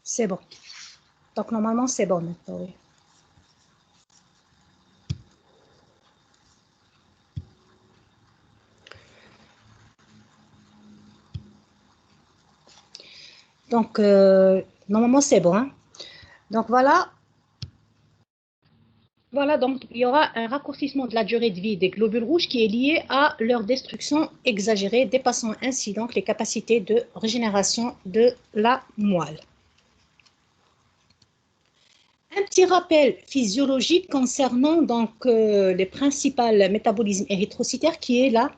C'est bon. Donc, normalement, c'est bon maintenant, oui. Donc, normalement, c'est bon. Hein. Donc, voilà. Voilà, donc il y aura un raccourcissement de la durée de vie des globules rouges qui est lié à leur destruction exagérée, dépassant ainsi donc les capacités de régénération de la moelle. Un petit rappel physiologique concernant donc les principaux métabolismes érythrocytaires qui est la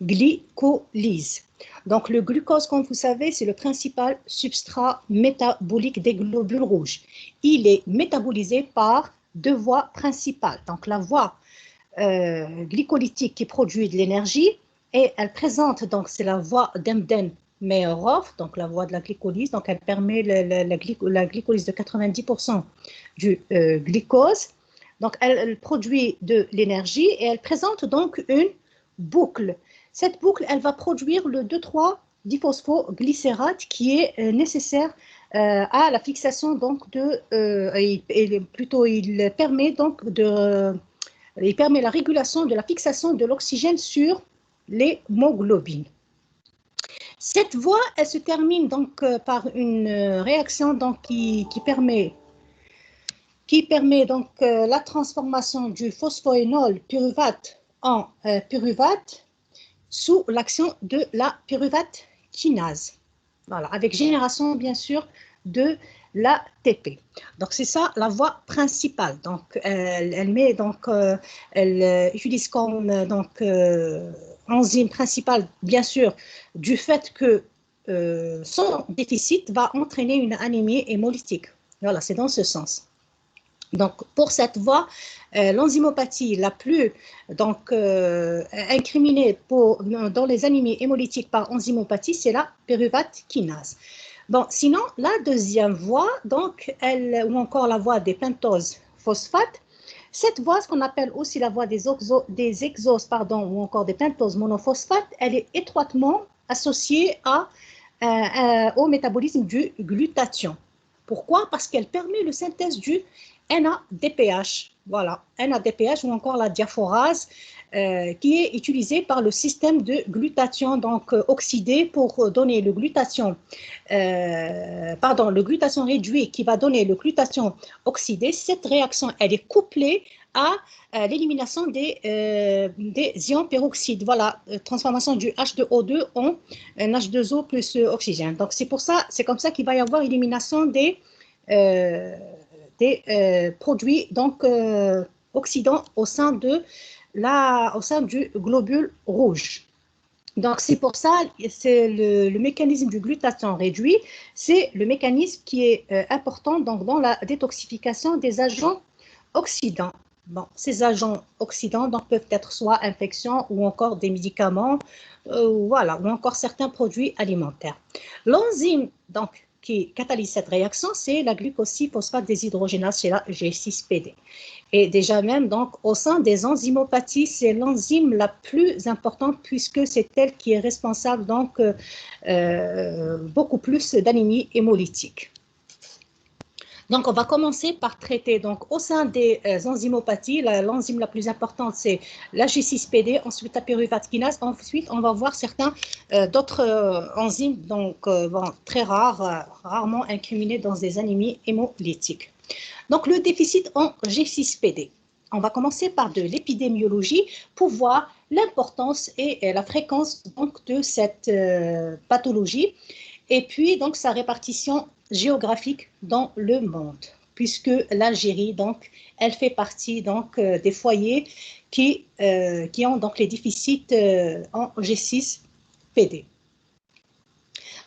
glycolyse. Donc le glucose, comme vous savez, c'est le principal substrat métabolique des globules rouges. Il est métabolisé par deux voies principales. Donc la voie glycolytique qui produit de l'énergie et elle présente, donc c'est la voie d'Embden-Meyerhof, donc la voie de la glycolyse, donc elle permet la glycolyse de 90% du glucose. Donc elle produit de l'énergie et elle présente donc une boucle. Cette boucle, elle va produire le 2,3-diphosphoglycérate qui est nécessaire à la fixation donc il permet donc il permet la régulation de la fixation de l'oxygène sur l'hémoglobine. Cette voie, elle se termine donc par une réaction donc, qui permet donc la transformation du phosphoénol pyruvate en pyruvate sous l'action de la pyruvate kinase. Voilà, avec génération bien sûr de l'ATP. Donc c'est ça la voie principale. Donc elle met donc elle utilise comme donc enzyme principale bien sûr du fait que son déficit va entraîner une anémie hémolytique. Voilà, c'est dans ce sens. Donc, pour cette voie, l'enzymopathie la plus donc, incriminée dans les anémies hémolytiques par enzymopathie, c'est la pyruvate kinase. Bon, sinon, la deuxième voie, donc, ou encore la voie des pentoses phosphates, cette voie, ce qu'on appelle aussi la voie des exoses, ou encore des pentoses monophosphates, elle est étroitement associée au métabolisme du glutathion. Pourquoi? Parce qu'elle permet la synthèse du NADPH, voilà, NADPH ou encore la diaphorase qui est utilisée par le système de glutathion donc oxydé pour donner le glutathion, le glutathion réduit qui va donner le glutathion oxydé. Cette réaction, elle est couplée à l'élimination des ions peroxydes, voilà, transformation du H2O2 en un H2O plus oxygène. Donc c'est pour ça, c'est comme ça qu'il va y avoir élimination des produits donc oxydants au sein du globule rouge. Donc c'est pour ça, c'est le mécanisme du glutathion réduit, c'est le mécanisme qui est important donc dans la détoxification des agents oxydants. Bon, ces agents oxydants donc, peuvent être soit infections ou encore des médicaments, voilà, ou encore certains produits alimentaires. L'enzyme donc qui catalyse cette réaction, c'est la glucosylphosphate déshydrogénase, c'est la G6PD. Et déjà même, donc, au sein des enzymopathies, c'est l'enzyme la plus importante puisque c'est elle qui est responsable donc beaucoup plus d'anémie hémolytique. Donc, on va commencer par traiter, donc, au sein des enzymopathies, l'enzyme la plus importante, c'est la G6PD, ensuite la pyruvate kinase, ensuite, on va voir certains d'autres enzymes, donc, très rares, rarement incriminées dans des anémies hémolytiques. Donc, le déficit en G6PD. On va commencer par de l'épidémiologie pour voir l'importance et la fréquence donc, de cette pathologie et puis donc sa répartition géographique dans le monde, puisque l'Algérie, donc, elle fait partie donc, des foyers qui ont donc les déficits en G6PD.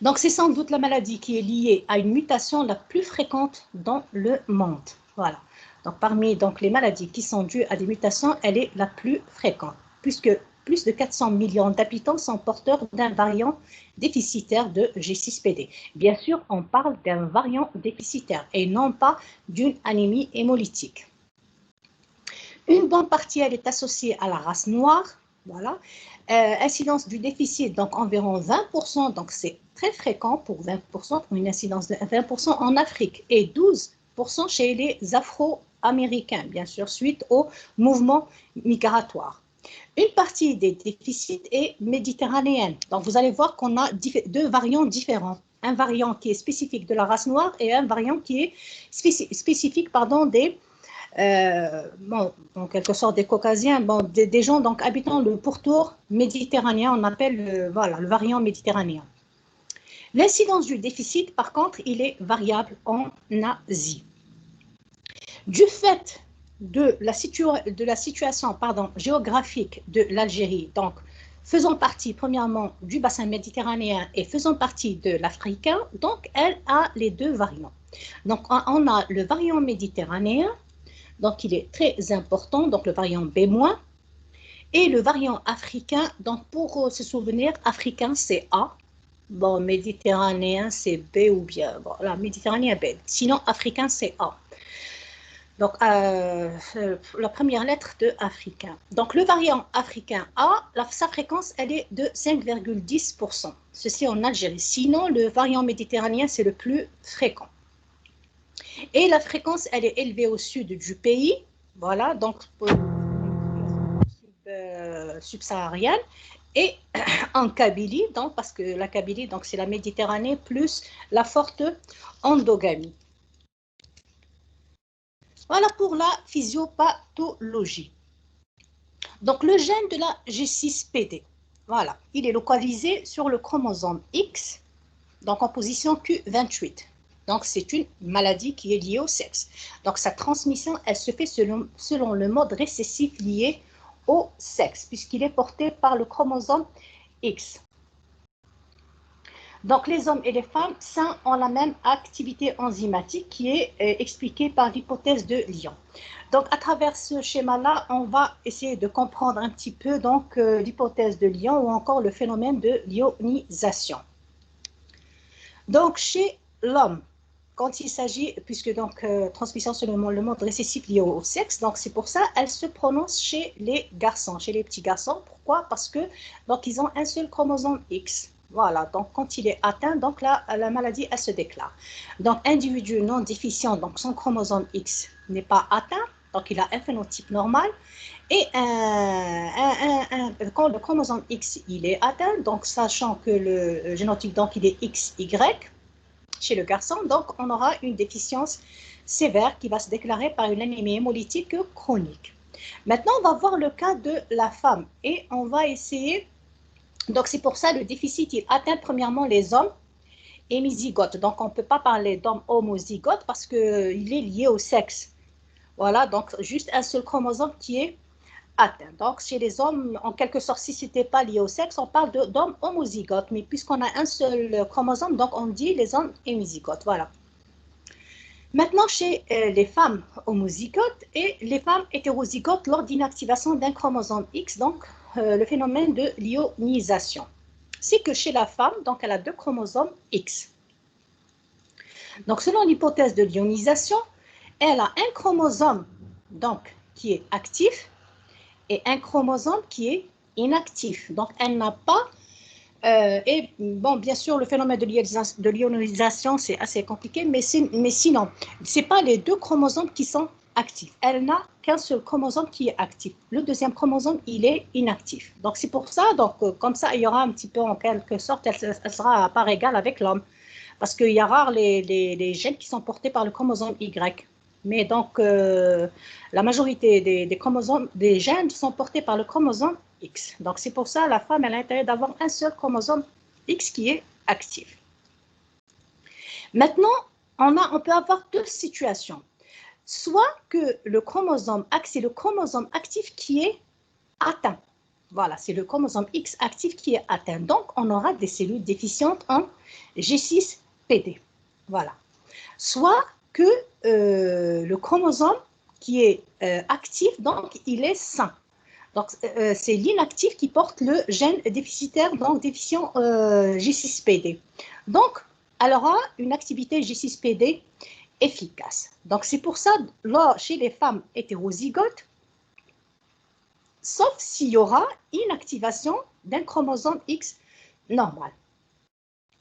Donc, c'est sans doute la maladie qui est liée à une mutation la plus fréquente dans le monde. Voilà. Donc, parmi donc, les maladies qui sont dues à des mutations, elle est la plus fréquente, puisque plus de 400 millions d'habitants sont porteurs d'un variant déficitaire de G6PD. Bien sûr, on parle d'un variant déficitaire et non pas d'une anémie hémolytique. Une bonne partie, elle est associée à la race noire, Voilà. Incidence du déficit, donc environ 20%, donc c'est très fréquent pour 20%, pour une incidence de 20% en Afrique et 12% chez les Afro-Américains, bien sûr, suite au mouvement migratoire. Une partie des déficits est méditerranéenne. Donc, vous allez voir qu'on a deux variants différents. Un variant qui est spécifique de la race noire et un variant qui est spécifique des, bon, en quelque sorte des caucasiens, bon, des gens donc, habitant le pourtour méditerranéen, on appelle voilà, le variant méditerranéen. L'incidence du déficit, par contre, il est variable en Asie. Du fait de la situation géographique de l'Algérie, donc faisant partie premièrement du bassin méditerranéen et faisant partie de l'africain, donc elle a les deux variants. Donc on a le variant méditerranéen, donc il est très important, donc le variant B-, et le variant africain, donc pour se souvenir, africain c'est A, bon, méditerranéen c'est B ou bien, voilà, méditerranéen B, sinon africain c'est A. Donc, la première lettre de africain. Donc, le variant africain A, sa fréquence, elle est de 5,10%. Ceci en Algérie. Sinon, le variant méditerranéen, c'est le plus fréquent. Et la fréquence, elle est élevée au sud du pays. Voilà, donc, subsaharienne. Et en Kabylie, donc, parce que la Kabylie, donc, c'est la Méditerranée plus la forte endogamie. Voilà pour la physiopathologie. Donc, le gène de la G6PD, voilà, il est localisé sur le chromosome X, donc en position Q28. Donc, c'est une maladie qui est liée au sexe. Donc, sa transmission, elle se fait selon le mode récessif lié au sexe, puisqu'il est porté par le chromosome X. Donc, les hommes et les femmes sains ont la même activité enzymatique qui est expliquée par l'hypothèse de Lyon. Donc, à travers ce schéma-là, on va essayer de comprendre un petit peu l'hypothèse de Lyon ou encore le phénomène de lyonisation. Donc, chez l'homme, quand il s'agit, puisque donc transmission selon le mode récessif lié au sexe, donc c'est pour ça elle se prononce chez les garçons, chez les petits garçons. Pourquoi? Parce que donc ils ont un seul chromosome X. Voilà, donc quand il est atteint, donc la maladie, elle se déclare. Donc, individu non déficient, donc son chromosome X n'est pas atteint, donc il a un phénotype normal. Et quand le chromosome X, il est atteint, donc sachant que le génotype, donc il est XY chez le garçon, donc on aura une déficience sévère qui va se déclarer par une anémie hémolytique chronique. Maintenant, on va voir le cas de la femme et on va essayer. Donc, c'est pour ça le déficit, il atteint premièrement les hommes hémizygotes. Donc, on ne peut pas parler d'hommes homozygotes parce qu'il est lié au sexe. Voilà, donc juste un seul chromosome qui est atteint. Donc, chez les hommes, en quelque sorte, si ce n'était pas lié au sexe, on parle d'hommes homozygotes. Mais puisqu'on a un seul chromosome, donc on dit les hommes hémizygotes. Voilà. Maintenant, chez les femmes homozygotes et les femmes hétérozygotes, lors d'inactivation d'un chromosome X, donc le phénomène de lyonisation. C'est que chez la femme, donc elle a deux chromosomes X. Donc, selon l'hypothèse de lyonisation, elle a un chromosome donc, qui est actif et un chromosome qui est inactif. Donc, elle n'a pas... et bon, bien sûr, le phénomène de lyonisation, c'est assez compliqué, mais sinon, ce n'est pas les deux chromosomes qui sont actifs. Elle n'a qu'un seul chromosome qui est actif. Le deuxième chromosome, il est inactif. Donc, c'est pour ça, donc, comme ça, il y aura un petit peu, en quelque sorte, elle sera à part égale avec l'homme. Parce qu'il y a rare les gènes qui sont portés par le chromosome Y. Mais donc, la majorité des chromosomes, des gènes sont portés par le chromosome X. Donc, c'est pour ça la femme, elle a intérêt d'avoir un seul chromosome X qui est actif. Maintenant, on peut avoir deux situations. Soit que le chromosome X, c'est le chromosome actif qui est atteint. Voilà, c'est le chromosome X actif qui est atteint. Donc, on aura des cellules déficientes en G6PD. Voilà. Soit que le chromosome qui est actif, donc il est sain. Donc, c'est l'inactif qui porte le gène déficitaire, donc déficient G6PD. Donc, elle aura une activité G6PD efficace. Donc, c'est pour ça, là, chez les femmes hétérozygotes, sauf s'il y aura inactivation d'un chromosome X normal.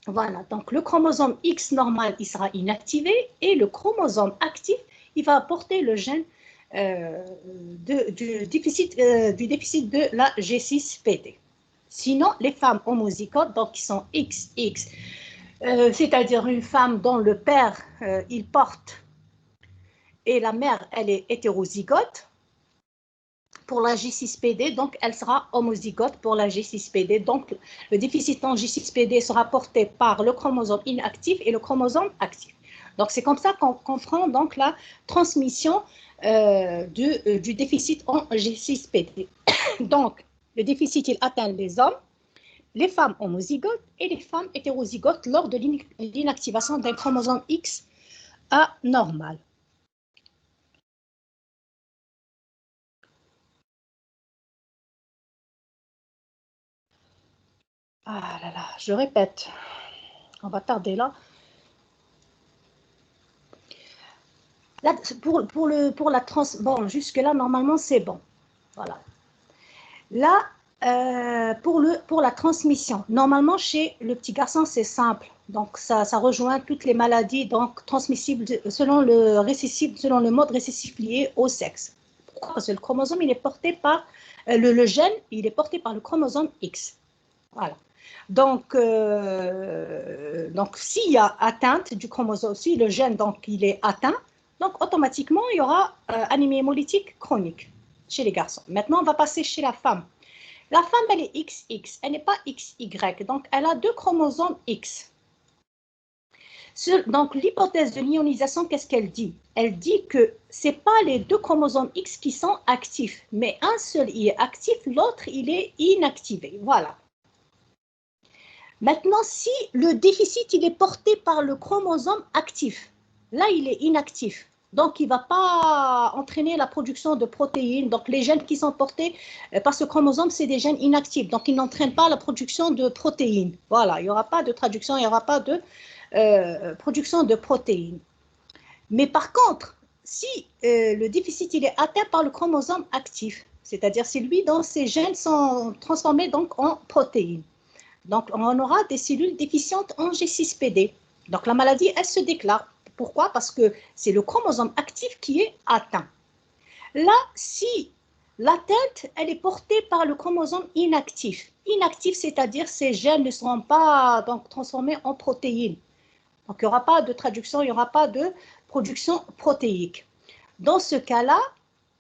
Voilà, donc le chromosome X normal, il sera inactivé et le chromosome actif, il va apporter le gène du déficit de la G6PD. Sinon, les femmes homozygotes, donc qui sont XX, c'est-à-dire une femme dont le père, il porte et la mère, elle est hétérozygote, pour la G6PD, donc elle sera homozygote pour la G6PD. Donc le déficit en G6PD sera porté par le chromosome inactif et le chromosome actif. Donc c'est comme ça qu'on comprend donc la transmission du déficit en G6PD. Donc le déficit, il atteint les hommes, les femmes homozygotes et les femmes hétérozygotes lors de l'inactivation d'un chromosome X anormal. Ah là là, je répète, on va tarder là. Là pour la trans, bon, jusque-là, normalement, c'est bon. Voilà. Là, pour la transmission, normalement, chez le petit garçon, c'est simple. Donc, ça rejoint toutes les maladies donc, transmissibles selon le mode récessif lié au sexe. Pourquoi? Parce que le chromosome, il est porté par, le gène, il est porté par le chromosome X. Voilà. Donc s'il y a atteinte du chromosome, si le gène donc, il est atteint, donc automatiquement, il y aura anémie hémolytique chronique chez les garçons. Maintenant, on va passer chez la femme. La femme, elle est XX, elle n'est pas XY, donc elle a deux chromosomes X. Donc l'hypothèse de l'ionisation, qu'est-ce qu'elle dit? Elle dit que ce n'est pas les deux chromosomes X qui sont actifs, mais un seul il est actif, l'autre il est inactivé. Voilà. Maintenant, si le déficit il est porté par le chromosome actif, là, il est inactif. Donc, il ne va pas entraîner la production de protéines. Donc, les gènes qui sont portés par ce chromosome, c'est des gènes inactifs. Donc, ils n'entraînent pas la production de protéines. Voilà, il n'y aura pas de traduction, il n'y aura pas de production de protéines. Mais par contre, si le déficit il est atteint par le chromosome actif, c'est-à-dire c'est lui dont ces gènes sont transformés donc, en protéines. Donc, on aura des cellules déficientes en G6PD. Donc, la maladie, elle se déclare. Pourquoi? Parce que c'est le chromosome actif qui est atteint. Là, si l'atteinte, elle est portée par le chromosome inactif. Inactif, c'est-à-dire ces gènes ne seront pas donc, transformés en protéines. Donc, il n'y aura pas de traduction, il n'y aura pas de production protéique. Dans ce cas-là,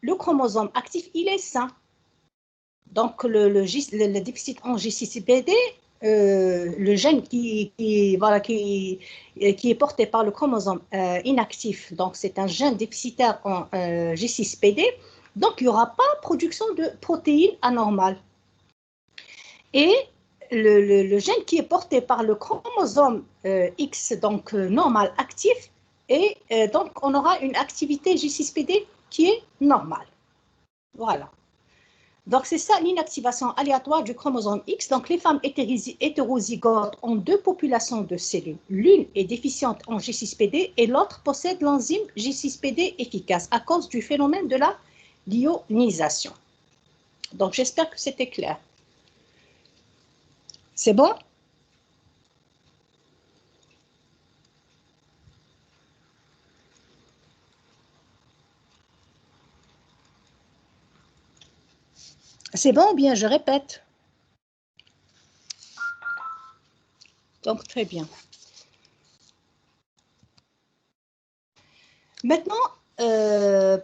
le chromosome actif, il est sain. Donc, le déficit en G6PD, le gène qui est porté par le chromosome inactif, donc c'est un gène déficitaire en G6PD, donc il n'y aura pas production de protéines anormales. Et le gène qui est porté par le chromosome X, donc normal actif, et donc on aura une activité G6PD qui est normale. Voilà. Donc, c'est ça l'inactivation aléatoire du chromosome X. Donc, les femmes hétérozygotes ont deux populations de cellules. L'une est déficiente en G6PD et l'autre possède l'enzyme G6PD efficace à cause du phénomène de la lyonisation. Donc, j'espère que c'était clair. C'est bon? C'est bon ou bien je répète? Donc, très bien. Maintenant,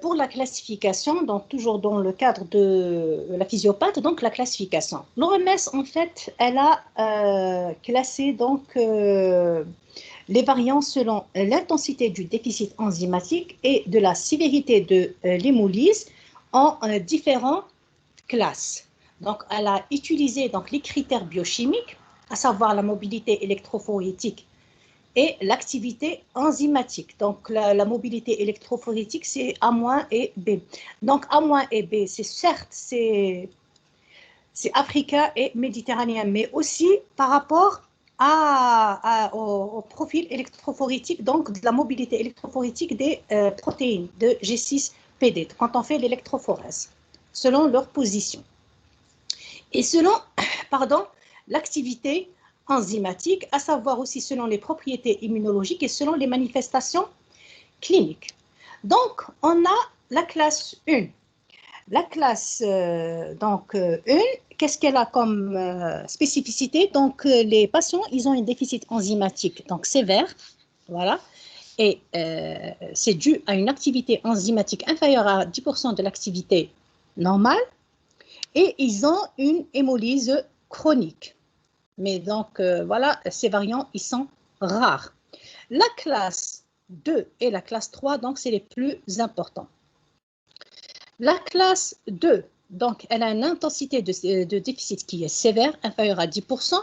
pour la classification, donc toujours dans le cadre de la physiopathe, donc la classification. L'OMS, en fait, elle a classé donc les variants selon l'intensité du déficit enzymatique et de la sévérité de l'hémolyse en différentes classes. Donc, elle a utilisé donc, les critères biochimiques, à savoir la mobilité électrophorétique et l'activité enzymatique. Donc, la mobilité électrophorétique, c'est A- et B. Donc, A- et B, c'est certes, c'est africain et méditerranéen, mais aussi par rapport au profil électrophorétique, donc de la mobilité électrophorétique des protéines de G6PD, quand on fait l'électrophorèse. selon leur position. Et selon, pardon, l'activité enzymatique, à savoir aussi selon les propriétés immunologiques et selon les manifestations cliniques. Donc, on a la classe 1. La classe 1, qu'est-ce qu'elle a comme spécificité? Donc, les patients, ils ont un déficit enzymatique donc sévère, voilà, et c'est dû à une activité enzymatique inférieure à 10% de l'activité normale, et ils ont une hémolyse chronique. Mais donc, voilà, ces variants, ils sont rares. La classe 2 et la classe 3, donc, c'est les plus importants. La classe 2, donc, elle a une intensité de déficit qui est sévère, inférieure à 10%.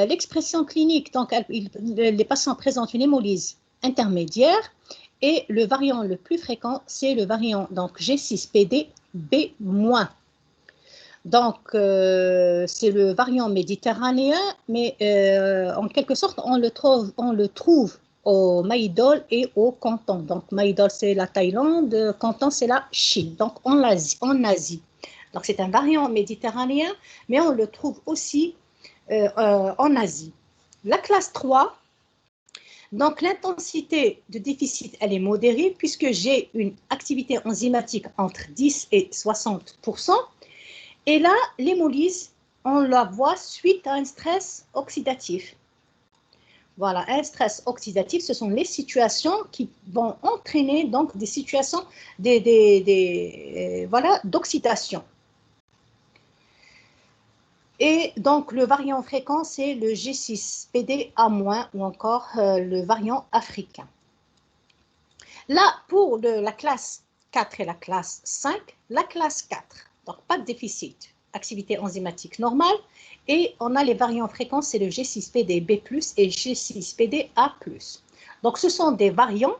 L'expression clinique, donc, les patients présentent une hémolyse intermédiaire et le variant le plus fréquent, c'est le variant donc, G6PD B-. Donc, c'est le variant méditerranéen, mais en quelque sorte, on le trouve au Maïdol et au Canton. Donc, Maïdol, c'est la Thaïlande, Canton, c'est la Chine, donc en Asie. Donc, c'est un variant méditerranéen, mais on le trouve aussi en Asie. La classe 3, donc l'intensité de déficit, elle est modérée puisque j'ai une activité enzymatique entre 10 et 60%. Et là, l'hémolyse, on la voit suite à un stress oxydatif. Voilà, un stress oxydatif, ce sont les situations qui vont entraîner donc des situations voilà, d'oxydation. Et donc, le variant fréquent, c'est le G6PD A- ou encore le variant africain. Là, pour la classe 4 et la classe 5, la classe 4, donc pas de déficit, activité enzymatique normale, et on a les variants fréquents, c'est le G6PD B+ et G6PD-A+. Donc, ce sont des variants,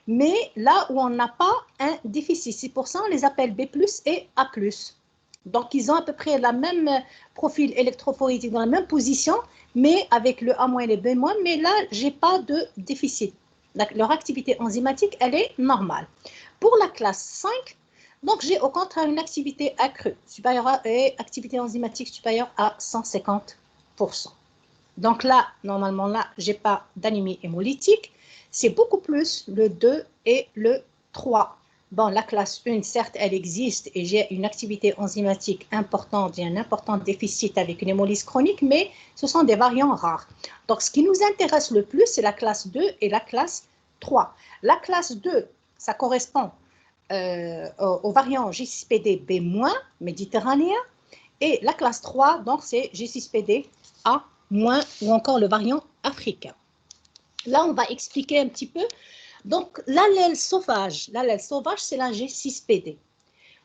mais là où on n'a pas un déficit, c'est pour ça qu'on les appelle B+ et A+. Donc, ils ont à peu près le même profil électrophorétique, dans la même position, mais avec le A- et le B-, mais là, je n'ai pas de déficit. Leur activité enzymatique, elle est normale. Pour la classe 5, donc j'ai au contraire une activité accrue, supérieure et activité enzymatique supérieure à 150%. Donc là, normalement, là, je n'ai pas d'anémie hémolytique. C'est beaucoup plus le 2 et le 3. Bon, la classe 1, certes, elle existe et j'ai une activité enzymatique importante, j'ai un important déficit avec une hémolyse chronique, mais ce sont des variants rares. Donc, ce qui nous intéresse le plus, c'est la classe 2 et la classe 3. La classe 2, ça correspond au variant G6PD-B- méditerranéen, et la classe 3, donc, c'est G6PD-A- ou encore le variant africain. Là, on va expliquer un petit peu. Donc, l'allèle sauvage, c'est la G6PD.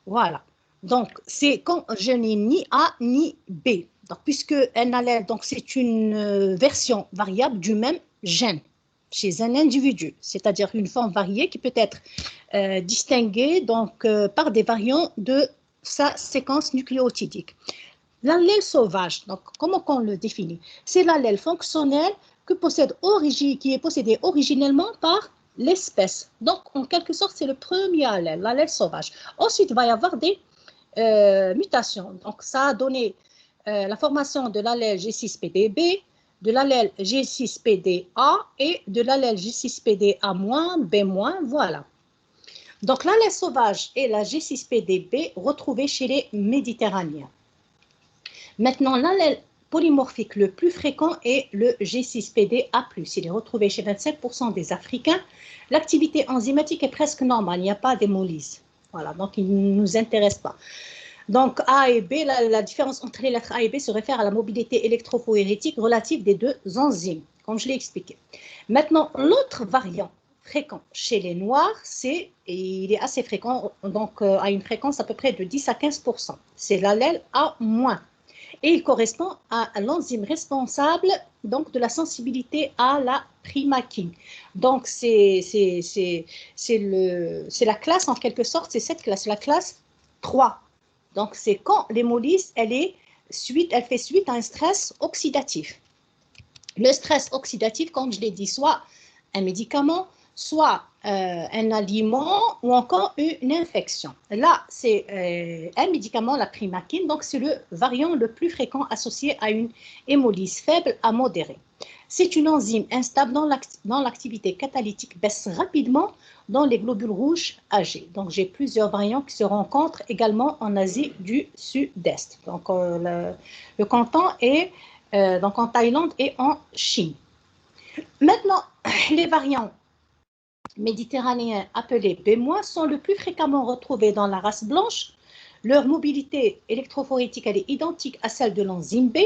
Voilà. Donc, c'est quand je n'ai ni A ni B. Donc, puisque un allèle, donc c'est une version variable du même gène chez un individu, c'est-à-dire une forme variée qui peut être distinguée donc, par des variants de sa séquence nucléotidique. L'allèle sauvage, donc comment on le définit? C'est l'allèle fonctionnel qui est possédé originellement par l'espèce. Donc, en quelque sorte, c'est le premier allèle, l'allèle sauvage. Ensuite, il va y avoir des mutations. Donc, ça a donné la formation de l'allèle G6PD-B, de l'allèle G6PD-A et de l'allèle G6PD-A-, B-, voilà. Donc, l'allèle sauvage et la G6PD-B retrouvés chez les Méditerranéens. Maintenant, l'allèle polymorphique le plus fréquent est le G6PD-A+. Il est retrouvé chez 27% des Africains. L'activité enzymatique est presque normale, il n'y a pas d'hémolyse. Voilà, donc il ne nous intéresse pas. Donc A et B, la différence entre les lettres A et B se réfère à la mobilité électrophorétique relative des deux enzymes, comme je l'ai expliqué. Maintenant, l'autre variant fréquent chez les Noirs, il est assez fréquent, donc à une fréquence à peu près de 10 à 15%. C'est l'allèle A-. Et il correspond à l'enzyme responsable donc, de la sensibilité à la primaquine. Donc, c'est la classe, en quelque sorte, c'est cette classe, la classe 3. Donc, c'est quand l'hémolyse, elle fait suite à un stress oxydatif. Le stress oxydatif, comme je l'ai dit, soit un médicament, soit un aliment ou encore une infection. Là, c'est un médicament, la primaquine, donc c'est le variant le plus fréquent associé à une hémolyse faible à modérée. C'est une enzyme instable dans l'activité catalytique, baisse rapidement dans les globules rouges âgés. Donc, j'ai plusieurs variants qui se rencontrent également en Asie du Sud-Est. Donc, le canton est donc en Thaïlande et en Chine. Maintenant, les variants méditerranéens appelés B- sont le plus fréquemment retrouvés dans la race blanche. Leur mobilité électrophorétique elle est identique à celle de l'enzyme B,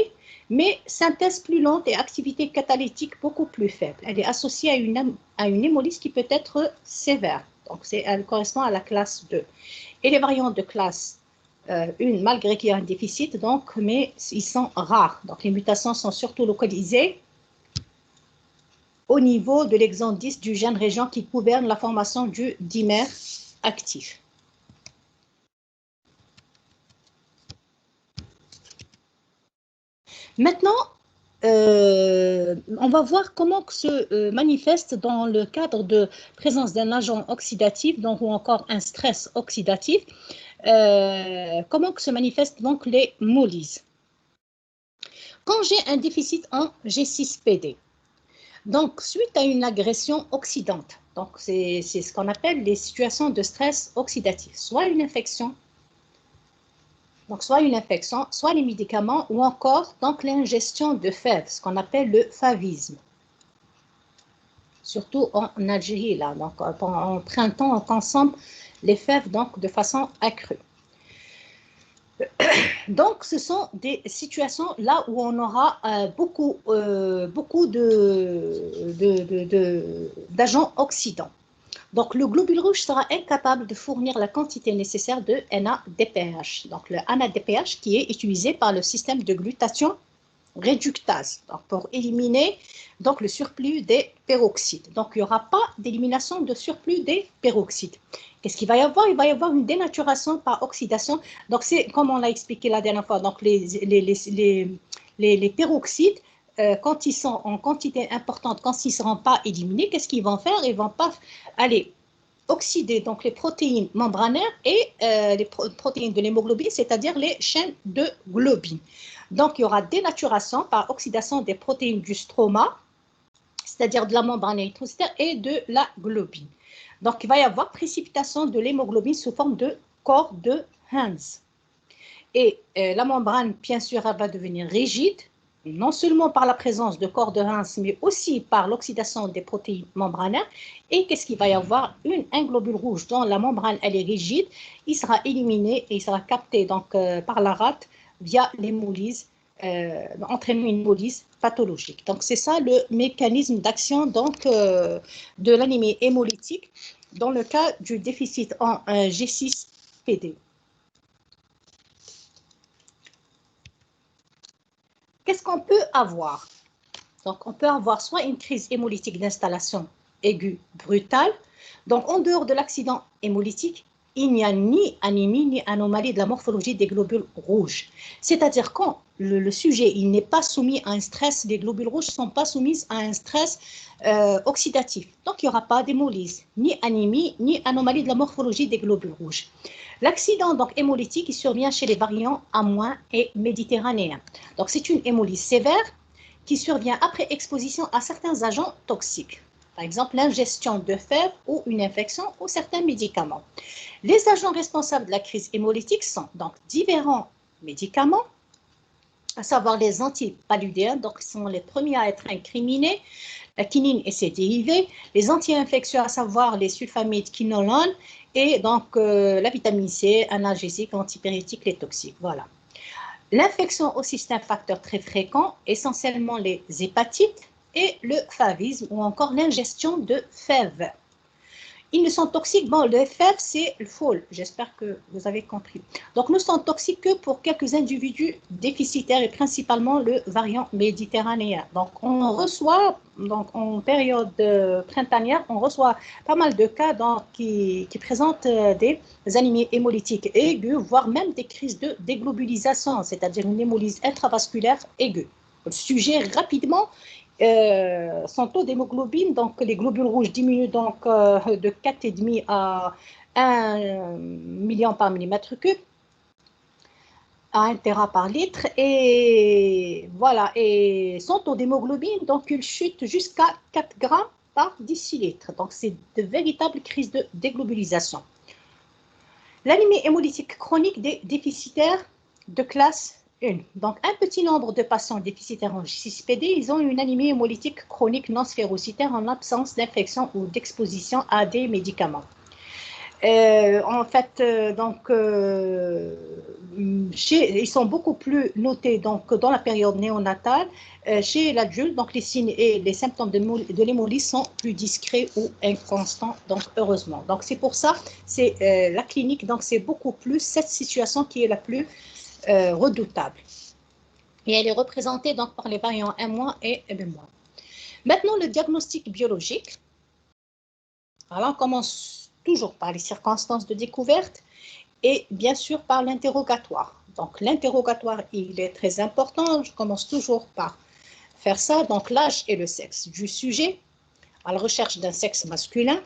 mais synthèse plus lente et activité catalytique beaucoup plus faible. Elle est associée à une hémolyse qui peut être sévère. Donc, elle correspond à la classe 2. Et les variants de classe 1, malgré qu'il y a un déficit, donc, mais ils sont rares. Donc, les mutations sont surtout localisées au niveau de l'exon 10 du gène région qui gouverne la formation du dimère actif. Maintenant, on va voir comment se manifeste dans le cadre de présence d'un agent oxydatif, donc, ou encore un stress oxydatif, comment se manifestent donc les hémolyses. Quand j'ai un déficit en G6PD, donc suite à une agression oxydante, donc c'est ce qu'on appelle les situations de stress oxydatif, soit une infection, donc soit les médicaments ou encore donc l'ingestion de fèves, ce qu'on appelle le favisme. Surtout en Algérie, là, donc en printemps, on consomme les fèves donc de façon accrue. Donc, ce sont des situations là où on aura beaucoup d'agents oxydants. Donc, le globule rouge sera incapable de fournir la quantité nécessaire de NADPH. Donc, le NADPH qui est utilisé par le système de glutathion réductase, donc pour éliminer donc, le surplus des peroxydes. Donc, il n'y aura pas d'élimination de surplus des peroxydes. Qu'est-ce qu'il va y avoir? Il va y avoir une dénaturation par oxydation. Donc, c'est comme on l'a expliqué la dernière fois. Donc, les peroxydes, quand ils sont en quantité importante, quand ils ne seront pas éliminés, qu'est-ce qu'ils vont faire? Ils ne vont pas aller oxyder donc les protéines membranaires et les protéines de l'hémoglobine, c'est-à-dire les chaînes de globine. Donc, il y aura dénaturation par oxydation des protéines du stroma, c'est-à-dire de la membrane érythrocytaire et de la globine. Donc, il va y avoir précipitation de l'hémoglobine sous forme de corps de Hans. Et la membrane, bien sûr, elle va devenir rigide, non seulement par la présence de corps de Hans, mais aussi par l'oxydation des protéines membranaires. Et qu'est-ce qu'il va y avoir? Un globule rouge dont la membrane, elle est rigide, il sera éliminé et il sera capté donc, par la rate via l'hémolyse, entraînant une hémolyse pathologique. Donc, c'est ça le mécanisme d'action de l'anémie hémolytique dans le cas du déficit en G6PD. Qu'est-ce qu'on peut avoir? Donc, on peut avoir soit une crise hémolytique d'installation aiguë brutale. Donc, en dehors de l'accident hémolytique, il n'y a ni anémie ni anomalie de la morphologie des globules rouges. C'est-à-dire quand le sujet n'est pas soumis à un stress, les globules rouges ne sont pas soumis à un stress oxydatif. Donc, il n'y aura pas d'hémolyse, ni anémie, ni anomalie de la morphologie des globules rouges. L'accident donc hémolytique il survient chez les variants A- et méditerranéens. Donc, c'est une hémolyse sévère qui survient après exposition à certains agents toxiques. Par exemple, l'ingestion de fèves ou une infection ou certains médicaments. Les agents responsables de la crise hémolytique sont donc différents médicaments, à savoir les antipaludéens, donc qui sont les premiers à être incriminés, la quinine et ses dérivés, les anti-infectieux, à savoir les sulfamides quinolones, et donc la vitamine C, analgésique, antipyrétique, les toxiques. Voilà. L'infection aussi, c'est un facteur très fréquent, essentiellement les hépatites et le favisme ou encore l'ingestion de fèves. Ils ne sont toxiques, bon, le fèves, c'est le fall, j'espère que vous avez compris. Donc, ne sont toxiques que pour quelques individus déficitaires et principalement le variant méditerranéen. Donc, on reçoit, donc, en période printanière, on reçoit pas mal de cas qui présentent des anémies hémolytiques aiguës, voire même des crises de déglobulisation, c'est-à-dire une hémolyse intravasculaire aiguë. Le sujet, rapidement, son taux d'hémoglobine, donc les globules rouges diminuent donc de 4,5 à 1 million par millimètre cube, à 1 téra par litre, et voilà, et son taux d'hémoglobine, donc il chute jusqu'à 4 grammes par décilitre. Donc c'est de véritables crises de déglobulisation. L'anémie hémolytique chronique déficitaire de classe 1. Donc, un petit nombre de patients déficitaires en G6PD, ils ont une anémie hémolytique chronique non sphérocytaire en absence d'infection ou d'exposition à des médicaments. En fait, ils sont beaucoup plus notés donc, dans la période néonatale. Chez l'adulte, donc les signes et les symptômes de l'hémolyse sont plus discrets ou inconstants, donc heureusement. Donc c'est pour ça, c'est la clinique, donc c'est beaucoup plus cette situation qui est la plus redoutable. Et elle est représentée donc par les variants M- et M-. Maintenant, le diagnostic biologique. Alors, on commence toujours par les circonstances de découverte et bien sûr par l'interrogatoire. Donc, l'interrogatoire, il est très important. Je commence toujours par faire ça. Donc, l'âge et le sexe du sujet, à la recherche d'un sexe masculin.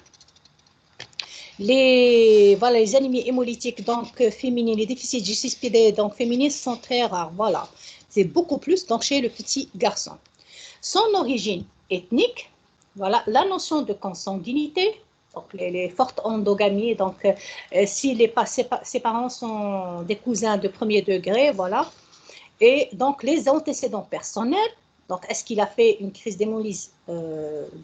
Les anémies hémolytiques donc féminines, les déficits G6PD donc féminines sont très rares. Voilà, c'est beaucoup plus donc chez le petit garçon. Son origine ethnique, voilà, la notion de consanguinité, donc les fortes endogamies, donc si ses parents sont des cousins de premier degré, voilà, et donc les antécédents personnels. Donc, est-ce qu'il a fait une crise d'hémolyse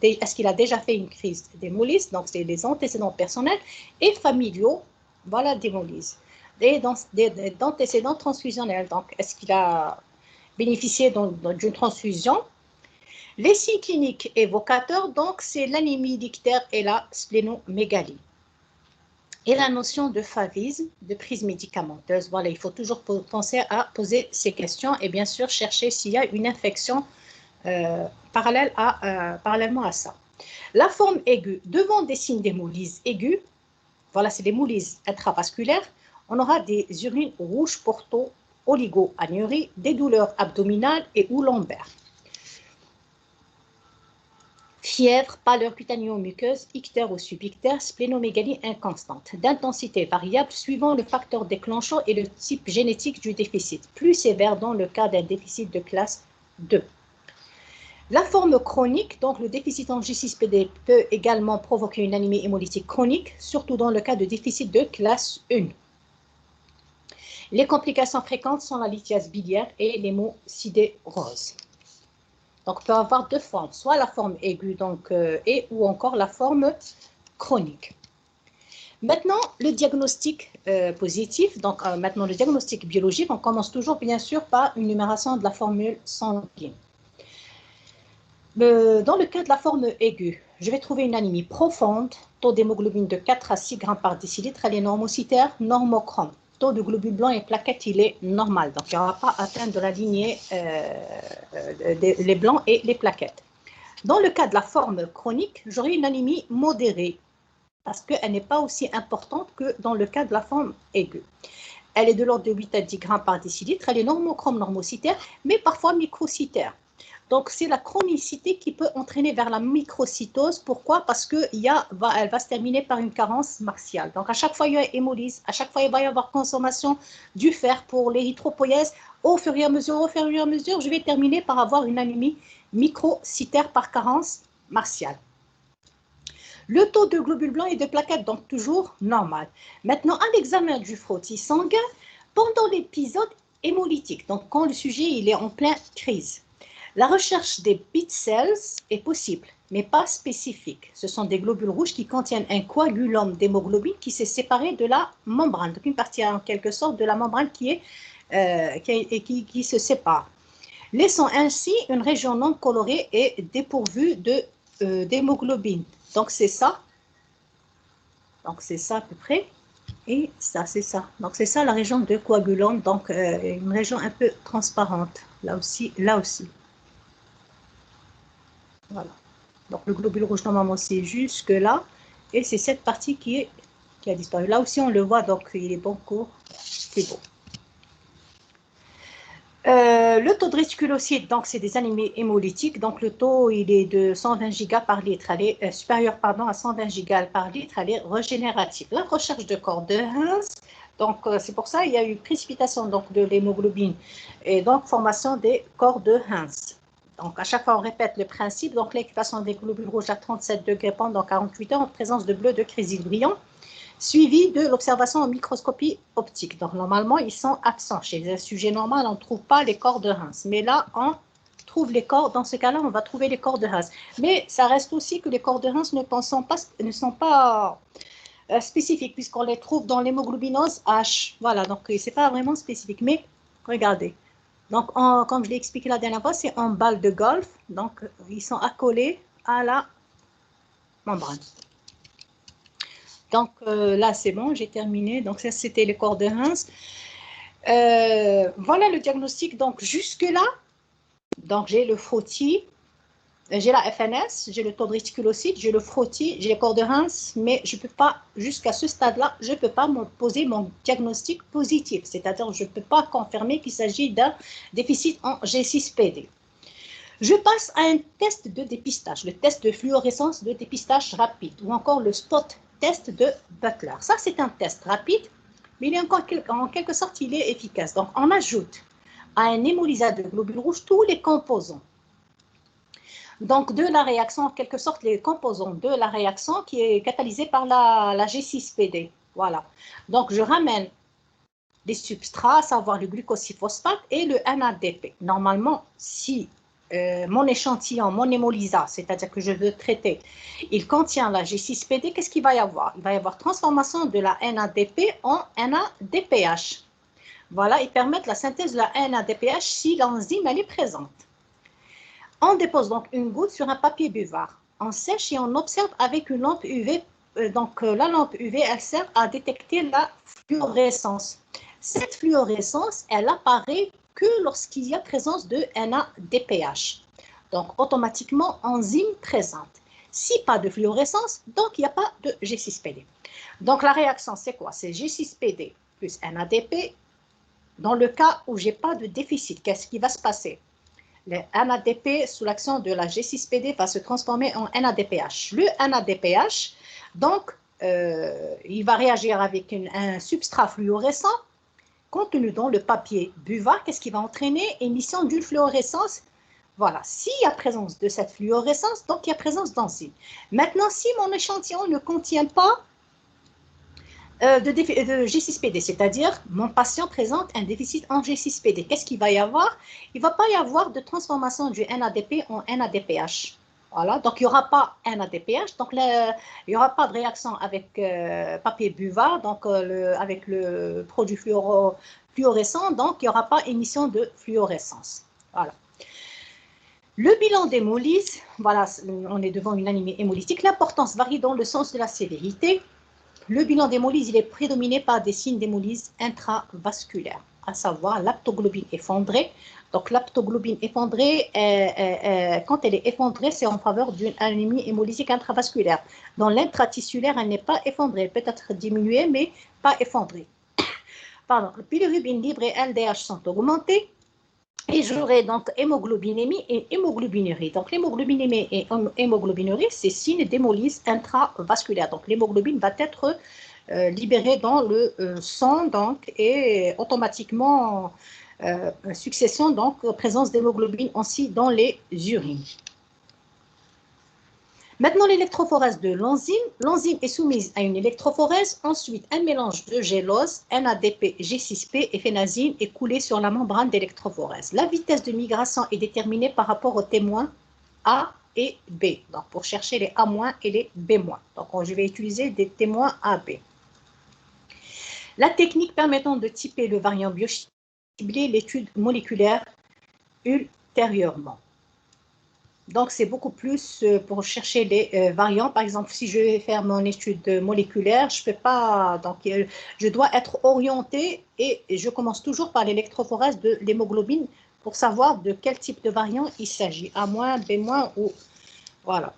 est-ce qu'il a déjà fait une crise d'hémolyse? Donc, c'est les antécédents personnels et familiaux, voilà, d'hémolyse. Et d'antécédents transfusionnels. Donc, est-ce qu'il a bénéficié d'une transfusion? Les signes cliniques évocateurs, donc, c'est l'anémie d'ictère et la splénomégalie. Et la notion de phavisme, de prise médicamenteuse. Voilà, il faut toujours penser à poser ces questions et bien sûr chercher s'il y a une infection parallèlement à ça. La forme aiguë, devant des signes d'hémolyse aiguë, voilà, c'est l'hémolyse intravasculaire, on aura des urines rouges porto oligo-anuries, des douleurs abdominales et ou lombaires. Fièvre, pâleur cutanéo-muqueuse, ictère ou subictère, splénomégalie inconstante, d'intensité variable suivant le facteur déclenchant et le type génétique du déficit, plus sévère dans le cas d'un déficit de classe 2. La forme chronique, donc le déficit en G6PD peut également provoquer une anémie hémolytique chronique, surtout dans le cas de déficit de classe 1. Les complications fréquentes sont la lithiase biliaire et l'hémocidérose. Donc, on peut avoir deux formes, soit la forme aiguë donc, ou encore la forme chronique. Maintenant, le diagnostic positif, donc maintenant le diagnostic biologique, on commence toujours bien sûr par une numération de la formule sanguine. Dans le cas de la forme aiguë, je vais trouver une anémie profonde, taux d'hémoglobine de 4 à 6 grammes par décilitre, elle est normocytaire, normochrome. Taux de globules blancs et plaquettes, il est normal. Donc, il n'y aura pas atteinte de la lignée les blancs et les plaquettes. Dans le cas de la forme chronique, j'aurai une anémie modérée parce qu'elle n'est pas aussi importante que dans le cas de la forme aiguë. Elle est de l'ordre de 8 à 10 grammes par décilitre, elle est normochrome normocytaire, mais parfois microcytaire. Donc, c'est la chronicité qui peut entraîner vers la microcytose. Pourquoi? Parce qu'elle va se terminer par une carence martiale. Donc, à chaque fois, il y a hémolyse. À chaque fois, il va y avoir consommation du fer pour l'érythropoïèse. Au fur et à mesure, je vais terminer par avoir une anémie microcytaire par carence martiale. Le taux de globules blancs et de plaquettes, donc toujours normal. Maintenant, à l'examen du frottis sanguin, pendant l'épisode hémolytique, donc quand le sujet il est en pleine crise, la recherche des beta cells est possible, mais pas spécifique. Ce sont des globules rouges qui contiennent un coagulum d'hémoglobine qui s'est séparé de la membrane, donc une partie en quelque sorte de la membrane qui se sépare, laissant ainsi une région non colorée et dépourvue d'hémoglobine. Donc c'est ça. Donc c'est ça à peu près. Et ça, c'est ça. Donc c'est ça la région de coagulum, donc une région un peu transparente. Là aussi, là aussi. Voilà. Donc le globule rouge normalement c'est jusque là. Et c'est cette partie qui a disparu. Là aussi on le voit, donc il est bon court. C'est bon. Le taux de réticulocytes, donc c'est des anémies hémolytiques. Donc le taux, il est de 120 gigas par litre. Elle est supérieure, pardon, à 120 gigas par litre. Elle est régénérative. La recherche de corps de Hens, donc c'est pour ça il y a eu précipitation donc de l'hémoglobine et donc formation des corps de Hens. Donc à chaque fois on répète le principe. Donc l'équipation des globules rouges à 37 degrés pendant 48 heures en présence de bleu de chrysil brillant, suivi de l'observation en microscopie optique. Donc, normalement, ils sont absents. Chez un sujet normal, on ne trouve pas les corps de Hens. Mais là, on trouve les corps. Dans ce cas-là, on va trouver les corps de Hens. Mais ça reste aussi que les corps de Hens ne sont pas spécifiques, puisqu'on les trouve dans l'hémoglobinose H. Voilà, donc ce n'est pas vraiment spécifique. Mais regardez. Donc, comme je l'ai expliqué la dernière fois, c'est en balle de golf. Donc, ils sont accolés à la membrane. Donc là, c'est bon, j'ai terminé. Donc ça, c'était les corps de Hens. Voilà le diagnostic. Donc jusque-là, donc j'ai le frottis, j'ai la FNS, j'ai le taux de réticulocyte, j'ai le frottis, j'ai les corps de Hens, mais je ne peux pas, jusqu'à ce stade-là, je ne peux pas poser mon diagnostic positif. C'est-à-dire, je ne peux pas confirmer qu'il s'agit d'un déficit en G6PD. Je passe à un test de dépistage, le test de fluorescence de dépistage rapide, ou encore le spot test de Butler. Ça, c'est un test rapide, mais il est encore, en quelque sorte, il est efficace. Donc, on ajoute à un hémolysat de globules rouges tous les composants. Donc, de la réaction, en quelque sorte, les composants de la réaction qui est catalysée par la G6PD. Voilà. Donc, je ramène des substrats, à savoir le glucosiphosphate et le NADP. Normalement, si mon échantillon, mon hémolysat, c'est-à-dire que je veux traiter, il contient la G6PD, qu'est-ce qu'il va y avoir? Il va y avoir transformation de la NADP en NADPH. Voilà, ils permettent la synthèse de la NADPH si l'enzyme elle est présente. On dépose donc une goutte sur un papier buvard. On sèche et on observe avec une lampe UV. Donc la lampe UV, elle sert à détecter la fluorescence. Cette fluorescence, elle apparaît que lorsqu'il y a présence de NADPH. Donc, automatiquement, enzyme présente. Si pas de fluorescence, donc il n'y a pas de G6PD. Donc, la réaction, c'est quoi? C'est G6PD plus NADP. Dans le cas où je n'ai pas de déficit, qu'est-ce qui va se passer? Le NADP, sous l'action de la G6PD, va se transformer en NADPH. Le NADPH, donc, il va réagir avec un substrat fluorescent contenu dans le papier buvard. Qu'est-ce qui va entraîner? Émission d'une fluorescence. Voilà, s'il y a présence de cette fluorescence, donc il y a présence d'enzyme. Maintenant, si mon échantillon ne contient pas de G6PD, c'est-à-dire mon patient présente un déficit en G6PD, qu'est-ce qu'il va y avoir? Il ne va pas y avoir de transformation du NADP en NADPH. Voilà, donc il n'y aura pas NADPH, donc il n'y aura pas de réaction avec papier buvard, donc avec le produit fluorescent, donc il n'y aura pas émission de fluorescence. Voilà. Le bilan d'hémolyse, voilà, on est devant une anémie hémolytique, l'importance varie dans le sens de la sévérité. Le bilan d'hémolyse, il est prédominé par des signes d'hémolyse intravasculaire, à savoir l'aptoglobine effondrée. Donc, l'aptoglobine effondrée, quand elle est effondrée, c'est en faveur d'une anémie hémolytique intravasculaire. Dans l'intratissulaire, elle n'est pas effondrée. Elle peut être diminuée, mais pas effondrée. Pardon. Le bilirubine libre et LDH sont augmentés. Et j'aurai donc hémoglobinémie et hémoglobinurie. Donc, l'hémoglobinémie et hémoglobinurie, c'est signe d'hémolyse intravasculaire. Donc, l'hémoglobine va être libérée dans le sang, donc, et automatiquement, succession, donc, présence d'hémoglobine aussi dans les urines. Maintenant, l'électrophorèse de l'enzyme. L'enzyme est soumise à une électrophorèse. Ensuite, un mélange de gélose, NADP, G6P et phénazine est coulé sur la membrane d'électrophorèse. La vitesse de migration est déterminée par rapport aux témoins A et B. Donc, pour chercher les A- et les B-. Donc, je vais utiliser des témoins AB. La technique permettant de typer le variant biochimique, l'étude moléculaire ultérieurement. Donc, c'est beaucoup plus pour chercher les variants. Par exemple, si je vais faire mon étude moléculaire, je peux pas. Donc, je dois être orientée et je commence toujours par l'électrophorèse de l'hémoglobine pour savoir de quel type de variant il s'agit. A-, B- ou voilà.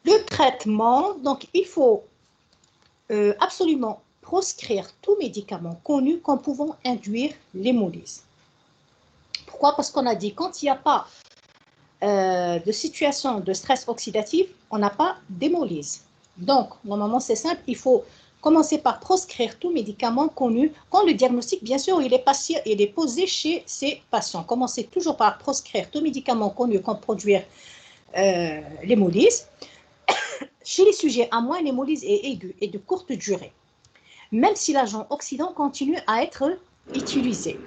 Le traitement, donc il faut absolument proscrire tout médicament connu comme pouvant induire l'hémolyse. Pourquoi? Parce qu'on a dit quand il n'y a pas de situation de stress oxydatif, on n'a pas d'hémolyse. Donc, normalement, c'est simple, il faut commencer par proscrire tout médicament connu. Quand le diagnostic, bien sûr, il est posé chez ces patients. Commencez toujours par proscrire tout médicament connu comme produire l'hémolyse. Chez les sujets à moins, l'hémolyse est aiguë et de courte durée, même si l'agent oxydant continue à être utilisé.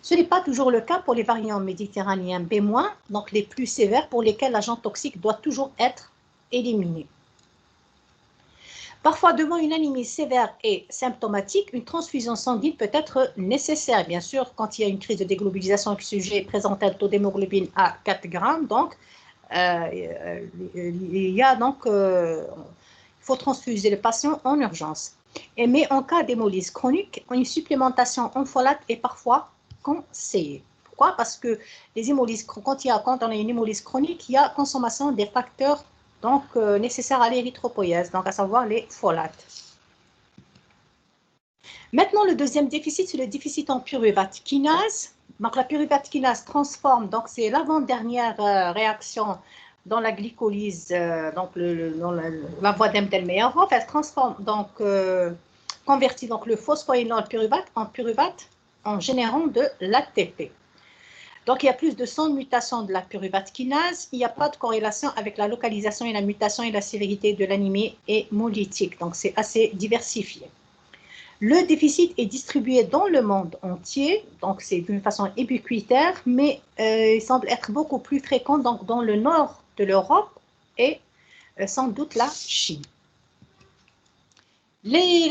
Ce n'est pas toujours le cas pour les variants méditerranéens B-, donc les plus sévères pour lesquels l'agent toxique doit toujours être éliminé. Parfois, devant une anémie sévère et symptomatique, une transfusion sanguine peut être nécessaire. Bien sûr, quand il y a une crise de déglobulisation, le sujet présente un taux d'hémoglobine à 4 grammes, donc il faut transfuser le patient en urgence. Mais en cas d'hémolyse chronique, une supplémentation en folate est parfois conseillée. Pourquoi? Parce que les hémolyses, quand on a une hémolyse chronique, il y a consommation des facteurs nécessaires à l'érythropoïèse, donc à savoir les folates. Maintenant, le deuxième déficit, c'est le déficit en pyruvate kinase. Donc, la pyruvate kinase transforme, donc c'est l'avant-dernière réaction dans la glycolyse, dans la voie d'Embden-Meyerhof. Elle transforme, convertit donc le phosphoïnol pyruvate en générant de l'ATP. Donc, il y a plus de 100 mutations de la pyruvate kinase. Il n'y a pas de corrélation avec la localisation et la mutation et la sévérité de l'anémie hémolytique. Donc, c'est assez diversifié. Le déficit est distribué dans le monde entier, donc c'est d'une façon ubiquitaire, mais il semble être beaucoup plus fréquent donc, dans le nord de l'Europe et sans doute la Chine. Les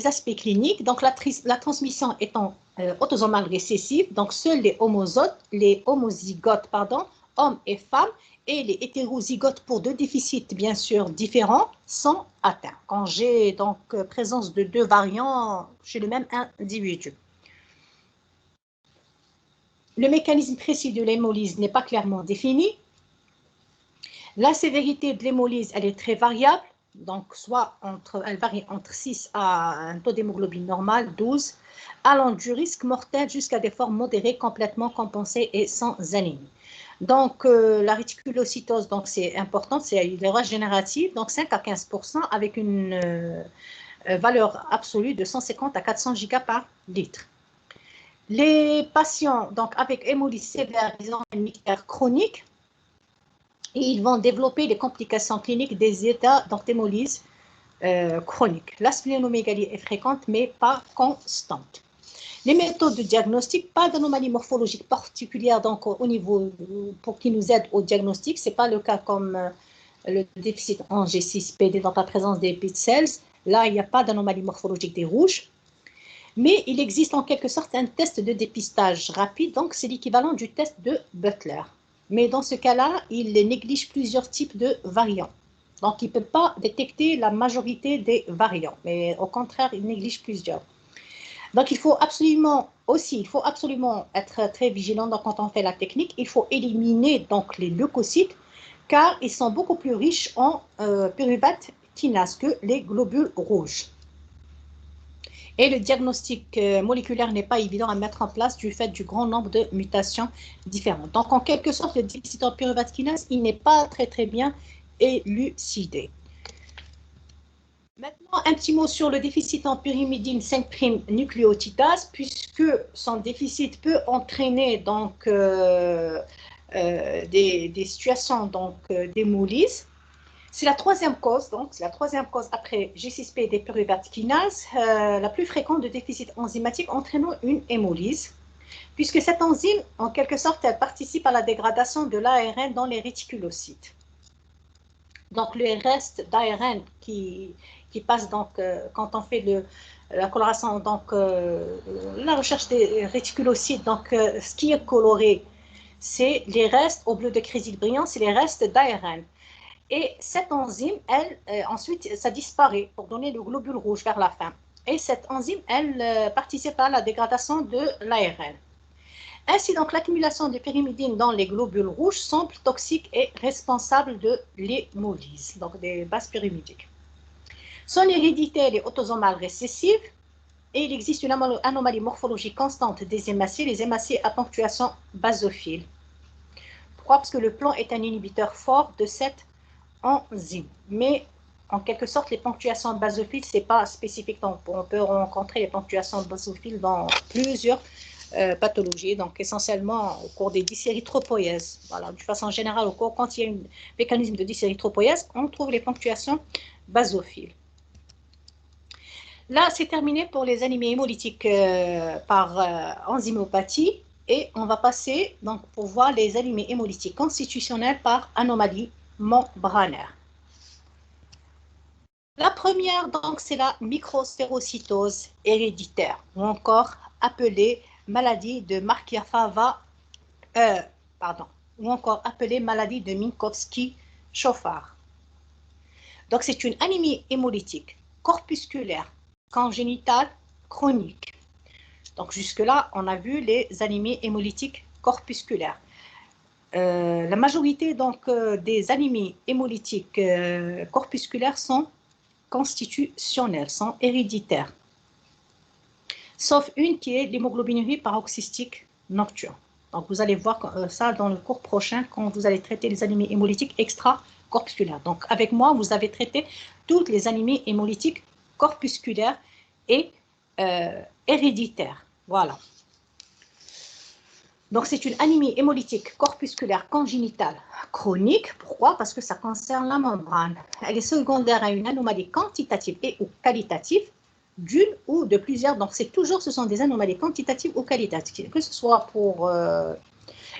aspects cliniques, donc la transmission étant autosomale récessive, donc seuls les homozygotes, hommes et femmes, et les hétérozygotes pour deux déficits bien sûr différents sont atteints quand j'ai donc présence de deux variants chez le même individu. Le mécanisme précis de l'hémolyse n'est pas clairement défini. La sévérité de l'hémolyse, elle est très variable, donc elle varie entre 6 à un taux d'hémoglobine normal, 12, allant du risque mortel jusqu'à des formes modérées complètement compensées et sans anémie. Donc, la réticulocytose, donc c'est important, c'est l'erreur générative, donc 5 à 15% avec une valeur absolue de 150 à 400 gigas par litre. Les patients donc, avec hémolyse sévère, ils ont une mictère chronique et ils vont développer les complications cliniques des états d'hémolyse chronique. La splénomégalie est fréquente mais pas constante. Les méthodes de diagnostic, pas d'anomalie morphologique particulière donc au niveau pour qui nous aide au diagnostic. Ce n'est pas le cas comme le déficit en G6PD dans la présence des beta cells. Là, il n'y a pas d'anomalie morphologique des rouges. Mais il existe en quelque sorte un test de dépistage rapide, donc c'est l'équivalent du test de Butler. Mais dans ce cas-là, il néglige plusieurs types de variants. Donc, il ne peut pas détecter la majorité des variants, mais au contraire, il néglige plusieurs. Donc, il faut absolument être très vigilant quand on fait la technique. Il faut éliminer donc les leucocytes car ils sont beaucoup plus riches en pyruvate kinase que les globules rouges. Et le diagnostic moléculaire n'est pas évident à mettre en place du fait du grand nombre de mutations différentes. Donc, en quelque sorte, le déficit en pyruvate kinase, il n'est pas très bien élucidé. Maintenant, un petit mot sur le déficit en pyrimidine 5' nucléotidase, puisque son déficit peut entraîner donc, des situations d'hémolyse. C'est la troisième cause, après G6PD et pyruvate kinase, la plus fréquente de déficit enzymatique entraînant une hémolyse, puisque cette enzyme, en quelque sorte, elle participe à la dégradation de l'ARN dans les réticulocytes. Donc, le reste d'ARN qui passe donc, quand on fait la coloration, donc la recherche des réticulocytes, donc ce qui est coloré, c'est les restes, au bleu de chrysil brillant, c'est les restes d'ARN. Et cette enzyme, ensuite, ça disparaît pour donner le globule rouge vers la fin. Et cette enzyme, elle participe à la dégradation de l'ARN. Ainsi, donc, l'accumulation de pyrimidine dans les globules rouges semble toxique et responsable de l'hémolyse, donc des bases pyrimidiques. Son hérédité, elle est autosomale récessive. Et il existe une anomalie morphologique constante des hémacées, les hémacées à ponctuation basophile. Pourquoi? Parce que le plomb est un inhibiteur fort de cette enzyme. Mais en quelque sorte, les ponctuations basophiles, ce n'est pas spécifique. Donc, on peut rencontrer les ponctuations basophiles dans plusieurs pathologies, donc essentiellement au cours des dysérythropoïèses. Voilà, de façon générale, quand il y a un mécanisme de dysérythropoïèse, on trouve les ponctuations basophiles. Là, c'est terminé pour les anémies hémolytiques par enzymopathie. Et on va passer donc, pour voir les anémies hémolytiques constitutionnelles par anomalie membranaire. La première, donc, c'est la microsphérocytose héréditaire, ou encore appelée maladie de Markiafava, ou encore appelée maladie de Minkowski-Schoffer. Donc, c'est une anémie hémolytique corpusculaire, congénitale, chronique. Donc, jusque-là, on a vu les anémies hémolytiques corpusculaires. La majorité donc, des anémies hémolytiques corpusculaires sont constitutionnelles, sont héréditaires. Sauf une qui est l'hémoglobinurie paroxystique nocturne. Donc, vous allez voir ça dans le cours prochain quand vous allez traiter les anémies hémolytiques extracorpusculaires. Donc, avec moi, vous avez traité toutes les anémies hémolytiques corpusculaires et héréditaires. Voilà. Donc, c'est une anémie hémolytique corpusculaire congénitale chronique. Pourquoi? Parce que ça concerne la membrane. Elle est secondaire à une anomalie quantitative et ou qualitative d'une ou de plusieurs. Donc, ce sont des anomalies quantitatives ou qualitatives, que ce soit pour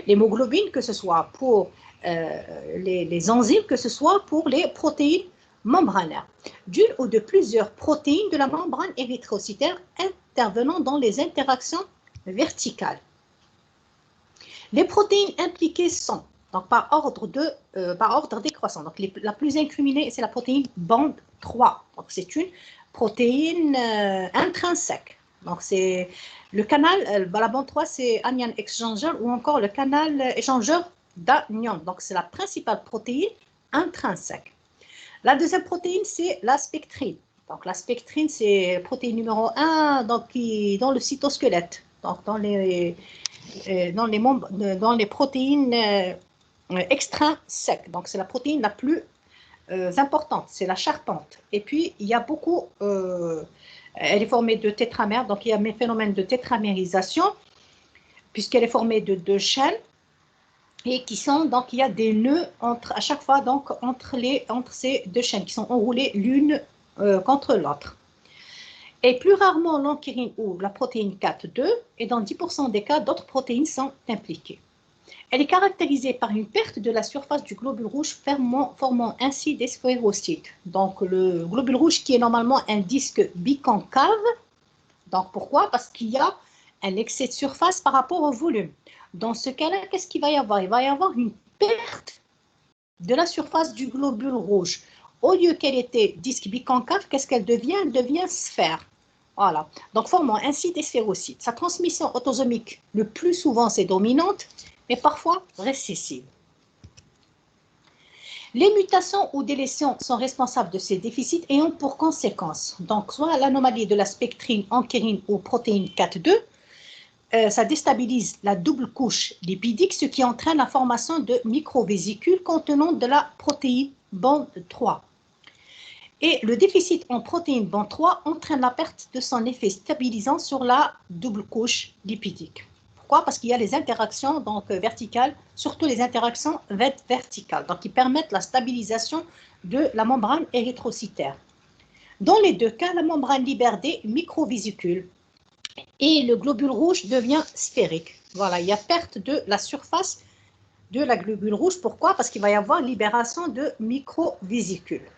l'hémoglobine, que ce soit pour les enzymes, que ce soit pour les protéines membranaires, d'une ou de plusieurs protéines de la membrane érythrocytaire intervenant dans les interactions verticales. Les protéines impliquées sont, donc par ordre décroissant, donc la plus incriminée, c'est la protéine bande 3. Donc c'est une protéine intrinsèque. Donc c'est le canal, la bande 3, c'est anion exchanger ou encore le canal échangeur d'anion. Donc c'est la principale protéine intrinsèque. La deuxième protéine, c'est la spectrine. Donc la spectrine, c'est la protéine numéro 1 donc, dans le cytosquelette, donc dans les protéines extrinsèques. Donc, c'est la protéine la plus importante, c'est la charpente. Et puis, il y a beaucoup, elle est formée de tétramères, donc il y a un phénomène de tétramérisation, puisqu'elle est formée de deux chaînes, et qui sont, donc il y a des nœuds à chaque fois, donc entre ces deux chaînes, qui sont enroulées l'une contre l'autre. Et plus rarement l'onchyrine ou la protéine 4,2, et dans 10% des cas, d'autres protéines sont impliquées. Elle est caractérisée par une perte de la surface du globule rouge formant ainsi des sphérocytes. Donc le globule rouge qui est normalement un disque biconcave. Donc pourquoi? Parce qu'il y a un excès de surface par rapport au volume. Dans ce cas-là, qu'est-ce qu'il va y avoir? Il va y avoir une perte de la surface du globule rouge. Au lieu qu'elle était disque biconcave, qu'est-ce qu'elle devient? Elle devient sphère. Voilà. Donc, formant ainsi des sphérocytes. Sa transmission autosomique, le plus souvent, c'est dominante, mais parfois récessive. Les mutations ou délétions sont responsables de ces déficits et ont pour conséquence, donc, soit l'anomalie de la spectrine, onchyrine ou protéine 4,2, ça déstabilise la double couche lipidique, ce qui entraîne la formation de microvésicules contenant de la protéine bande 3. Et le déficit en protéine bande 3 entraîne la perte de son effet stabilisant sur la double couche lipidique. Pourquoi? Parce qu'il y a les interactions donc, verticales, surtout les interactions verticales, donc qui permettent la stabilisation de la membrane érythrocytaire. Dans les deux cas, la membrane libère des microvésicules et le globule rouge devient sphérique. Voilà, il y a perte de la surface de la globule rouge. Pourquoi? Parce qu'il va y avoir libération de microvésicules.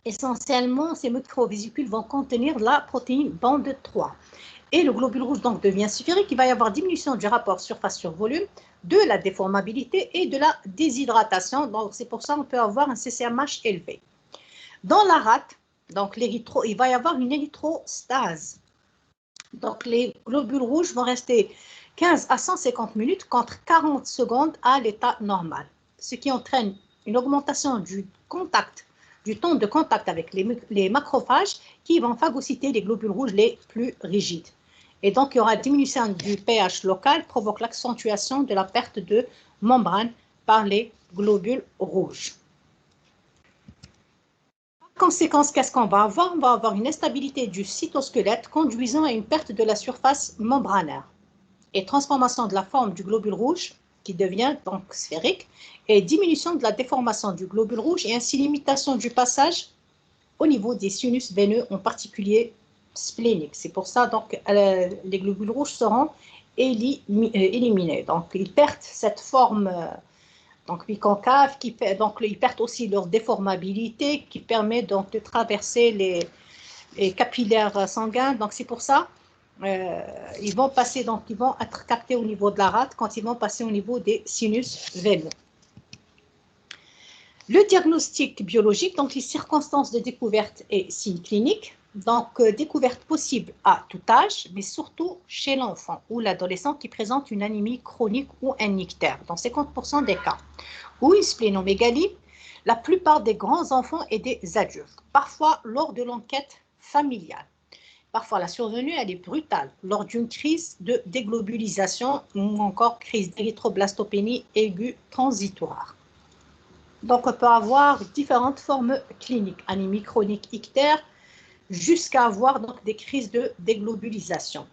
Essentiellement, ces microvésicules vont contenir la protéine bande 3. Et le globule rouge donc devient sphérique. Il va y avoir diminution du rapport surface sur volume, de la déformabilité et de la déshydratation. Donc, c'est pour ça qu'on peut avoir un CCMH élevé. Dans la rate, donc il va y avoir une érythrostase. Donc, les globules rouges vont rester 15 à 150 minutes contre 40 secondes à l'état normal, ce qui entraîne une augmentation du contact du temps de contact avec les macrophages qui vont phagocyter les globules rouges les plus rigides. Et donc, il y aura une diminution du pH local, provoque l'accentuation de la perte de membrane par les globules rouges. Par conséquent, qu'est-ce qu'on va avoir? On va avoir une instabilité du cytosquelette conduisant à une perte de la surface membranaire et transformation de la forme du globule rouge qui devient donc sphérique et diminution de la déformation du globule rouge et ainsi limitation du passage au niveau des sinus veineux, en particulier spléniques. C'est pour ça donc les globules rouges seront éliminés. Donc ils perdent cette forme donc biconcave, donc ils perdent aussi leur déformabilité qui permet donc de traverser les capillaires sanguins. Donc c'est pour ça ils vont passer, donc ils vont être captés au niveau de la rate quand ils vont passer au niveau des sinus veineux. Le diagnostic biologique, donc les circonstances de découverte et signes cliniques. Donc, découverte possible à tout âge, mais surtout chez l'enfant ou l'adolescent qui présente une anémie chronique ou un ictère, dans 50% des cas. Ou une splénomégalie, la plupart des grands enfants et des adultes, parfois lors de l'enquête familiale. Parfois, la survenue, elle est brutale, lors d'une crise de déglobulisation ou encore crise d'érythroblastopénie aiguë transitoire. Donc, on peut avoir différentes formes cliniques, anémie chronique ictère, jusqu'à avoir donc des crises de déglobulisation.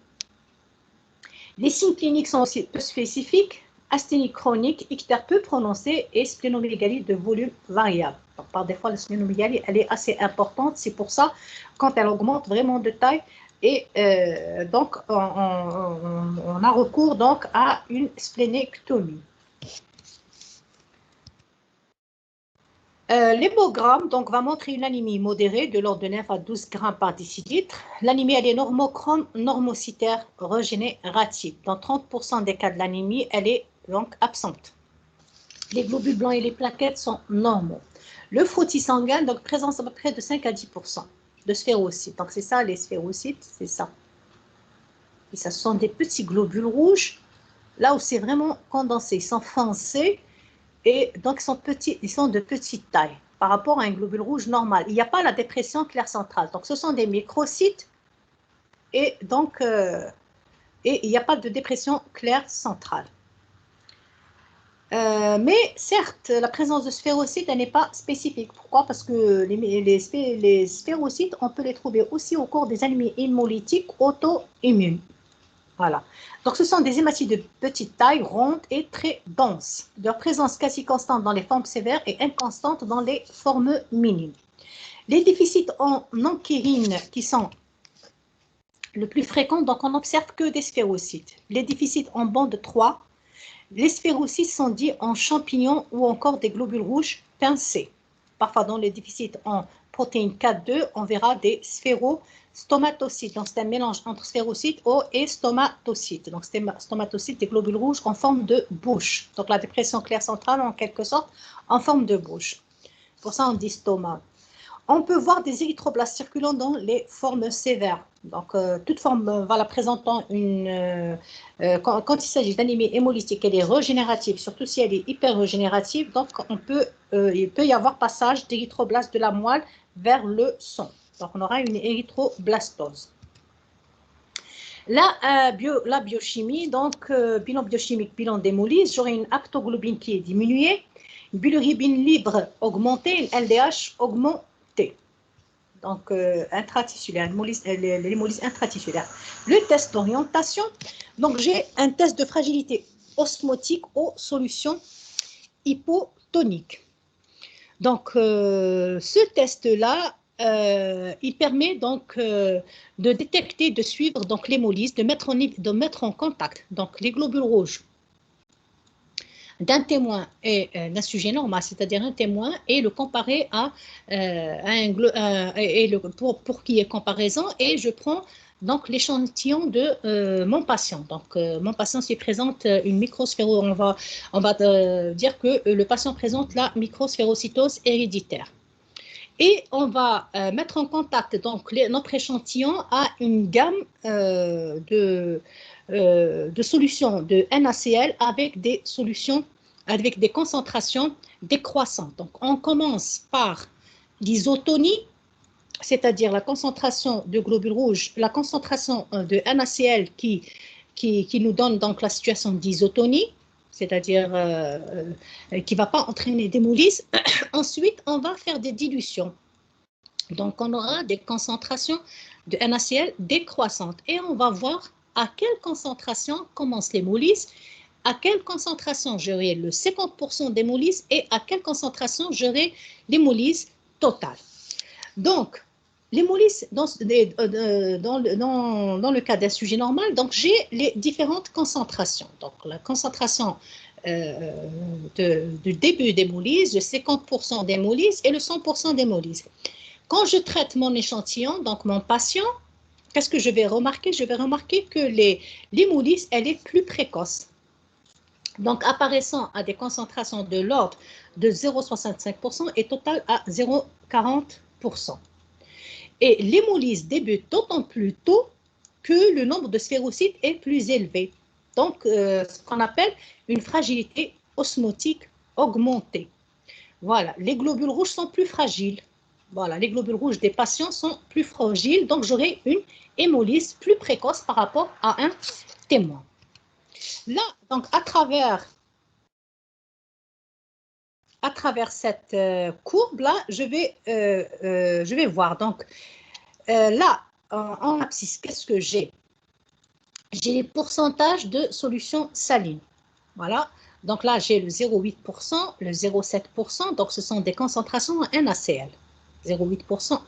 Les signes cliniques sont aussi peu spécifiques, asthénie chronique, ictère peu prononcé et splénomégalie de volume variable. Donc, par des fois, la splénomégalie, elle est assez importante, c'est pour ça, quand elle augmente vraiment de taille, et donc on a recours donc à une splénectomie. L'hémogramme donc, va montrer une anémie modérée de l'ordre de 9 à 12 grammes par décilitre. L'anémie, elle est normochrome, normocytaire, régénérative. Dans 30% des cas de l'anémie, elle est donc absente. Les globules blancs et les plaquettes sont normaux. Le frottis sanguin donc, présente à peu près de 5 à 10% de sphérocytes. Donc, c'est ça, les sphérocytes, c'est ça. Et ça, ce sont des petits globules rouges, là où c'est vraiment condensé. Ils sont foncés. Et donc, ils sont petits, ils sont de petite taille par rapport à un globule rouge normal. Il n'y a pas la dépression claire centrale. Donc, ce sont des microcytes et donc, il n'y a pas de dépression claire centrale. Mais certes, la présence de sphérocytes n'est pas spécifique. Pourquoi? Parce que les sphérocytes, on peut les trouver aussi au cours des anémies hémolytiques auto-immunes. Voilà. Donc, ce sont des hématocytes de petite taille, rondes et très denses. Leur présence quasi constante dans les formes sévères et inconstante dans les formes minimes. Les déficits en anchérine qui sont le plus fréquents, donc on n'observe que des sphérocytes. Les déficits en bande 3, les sphérocytes sont dits en champignons ou encore des globules rouges pincés. Parfois, dans les déficits en protéine 4,2, on verra des stomatocytes. Donc, c'est un mélange entre sphérocytes et stomatocytes. Donc, stomatocytes, des globules rouges en forme de bouche. Donc, la dépression claire centrale, en quelque sorte, en forme de bouche. Pour ça, on dit stoma. On peut voir des érythroblastes circulant dans les formes sévères. Donc, toute forme présentant une... quand il s'agit d'anémie hémolytique, elle est régénérative, surtout si elle est hyper-régénérative. Donc, il peut y avoir passage d'érythroblastes de la moelle vers le sang. Donc, on aura une érythroblastose. La biochimie, donc bilan biochimique, bilan d'hémolyse, j'aurai une aptoglobine qui est diminuée, une bilirubine libre augmentée, une LDH augmentée. Donc, intratissulaire, l'hémolyse intratissulaire. Le test d'orientation, donc j'ai un test de fragilité osmotique aux solutions hypotoniques. Donc, ce test-là, il permet donc de détecter, de suivre donc l'hémolyse, de mettre en contact donc les globules rouges d'un témoin et d'un sujet normal, c'est-à-dire un témoin, et le comparer pour qu'il y ait comparaison, et je prends donc l'échantillon de mon patient. Donc, mon patient s'y présente une microsphéro, on va dire que le patient présente la microsphérocytose héréditaire. Et on va mettre en contact donc notre échantillon à une gamme de solutions de NaCl avec des solutions, avec des concentrations décroissantes. Donc, on commence par d'isotonie, c'est-à-dire la concentration de globules rouges, la concentration de NaCl qui nous donne donc la situation d'isotonie, c'est-à-dire qui ne va pas entraîner d'hémolyse. Ensuite, on va faire des dilutions. Donc, on aura des concentrations de NaCl décroissantes et on va voir à quelle concentration commence l'hémolyse, à quelle concentration j'aurai le 50% d'hémolyse et à quelle concentration j'aurai l'hémolyse totale. Donc, l'hémolyse, dans le cas d'un sujet normal, donc j'ai les différentes concentrations. Donc, la concentration du début d'hémolyse, le 50% d'hémolyse et le 100% d'hémolyse. Quand je traite mon échantillon, donc mon patient, qu'est-ce que je vais remarquer? Je vais remarquer que l'hémolyse, elle est plus précoce. Donc, apparaissant à des concentrations de l'ordre de 0,65% et total à 0,40%. Et l'hémolyse débute d'autant plus tôt que le nombre de sphérocytes est plus élevé. Donc, ce qu'on appelle une fragilité osmotique augmentée. Voilà, les globules rouges sont plus fragiles. Voilà, les globules rouges des patients sont plus fragiles, donc j'aurai une hémolyse plus précoce par rapport à un témoin. Là, donc, à travers cette courbe-là, je vais voir. Donc, là, en abscisse, qu'est-ce que j'ai? J'ai les pourcentages de solutions salines. Voilà. Donc là, j'ai le 0,8%, le 0,7%. Donc, ce sont des concentrations en NaCl. 0,8%,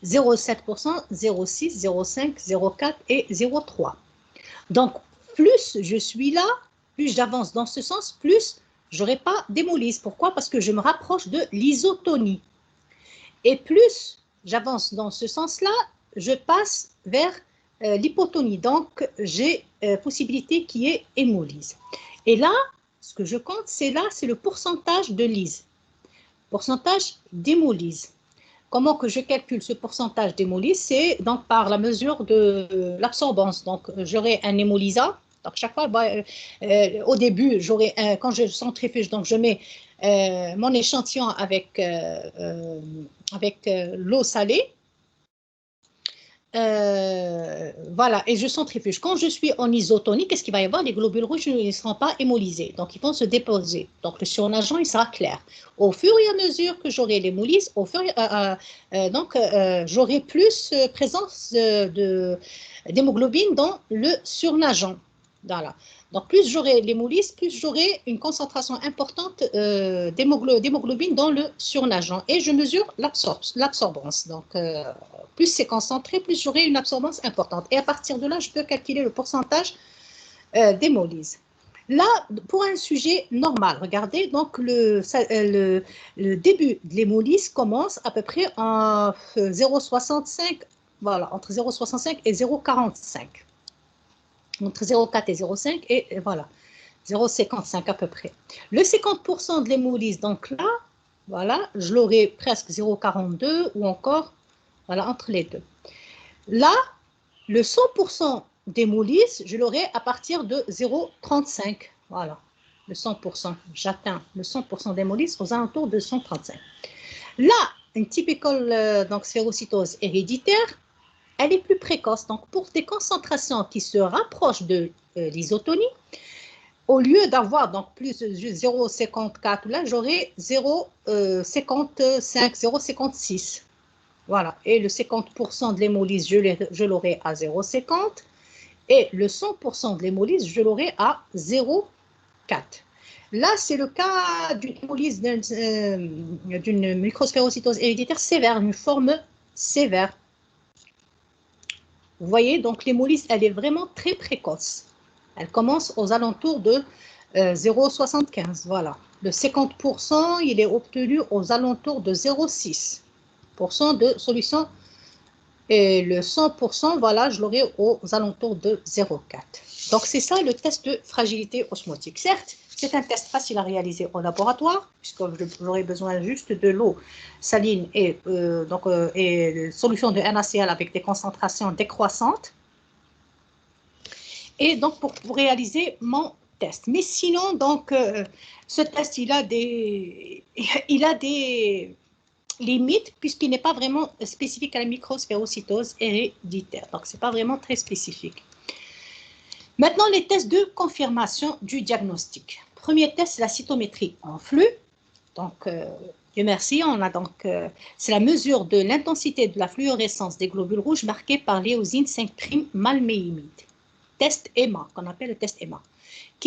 0,7%, 0,6, 0,5, 0,4 et 0,3. Donc, plus je suis là, plus j'avance dans ce sens, plus je n'aurai pas d'hémolyse. Pourquoi? Parce que je me rapproche de l'isotonie. Et plus j'avance dans ce sens-là, je passe vers l'hypotonie. Donc, j'ai possibilité qu'il y ait hémolyse. Et là, ce que je compte, c'est le pourcentage de lyse, pourcentage d'hémolyse. Comment que je calcule ce pourcentage d'hémolyse? C'est donc par la mesure de l'absorbance. Donc, j'aurai un hémolysat. Donc, chaque fois, au début, quand je centrifuge, donc je mets mon échantillon avec l'eau salée. Voilà, et je centrifuge. Quand je suis en isotonie, qu'est-ce qu'il va y avoir? Les globules rouges ne seront pas hémolysés, donc ils vont se déposer. Donc le surnageant, il sera clair. Au fur et à mesure que j'aurai l'hémolyse, j'aurai plus présence d'hémoglobine dans le surnageant. Voilà. Donc, plus j'aurai l'hémolyse, plus j'aurai une concentration importante d'hémoglobine dans le surnageant. Et je mesure l'absorbance. Donc, plus c'est concentré, plus j'aurai une absorbance importante. Et à partir de là, je peux calculer le pourcentage d'hémolyse. Là, pour un sujet normal, regardez, donc le début de l'hémolyse commence à peu près en 0,65, voilà, entre 0,65 et 0,45. Entre 0,4 et 0,5 et voilà, 0,55 à peu près. Le 50% de l'hémolyse, donc là, voilà, je l'aurai presque 0,42 ou encore, voilà, entre les deux. Là, le 100% d'hémolyse, je l'aurai à partir de 0,35. Voilà, le 100%. J'atteins le 100% d'hémolyse aux alentours de 135. Là, une typical sphérocytose héréditaire, elle est plus précoce. Donc, pour des concentrations qui se rapprochent de l'isotonie, au lieu d'avoir donc plus de 0,54, là, j'aurai 0,55, 0,56. Voilà. Et le 50% de l'hémolyse, je l'aurai à 0,50. Et le 100% de l'hémolyse, je l'aurai à 0,4. Là, c'est le cas d'une hémolyse d'une microsphérocytose héréditaire sévère, une forme sévère. Vous voyez, donc l'hémolyse, elle est vraiment très précoce. Elle commence aux alentours de 0,75. Voilà. Le 50%, il est obtenu aux alentours de 0,6% de solution. Et le 100%, voilà, je l'aurai aux alentours de 0,4. Donc, c'est ça le test de fragilité osmotique. Certes, c'est un test facile à réaliser au laboratoire, puisque j'aurai besoin juste de l'eau saline et solution de NaCl avec des concentrations décroissantes. Et donc, pour réaliser mon test. Mais sinon, donc, ce test, il a des limite, puisqu'il n'est pas vraiment spécifique à la microsphérocytose héréditaire. Donc, ce n'est pas vraiment très spécifique. Maintenant, les tests de confirmation du diagnostic. Premier test, c'est la cytométrie en flux. Donc, Dieu merci, on a donc, c'est la mesure de l'intensité de la fluorescence des globules rouges marqués par l'éosine 5' malméimide. Test EMA, qu'on appelle le test EMA, qui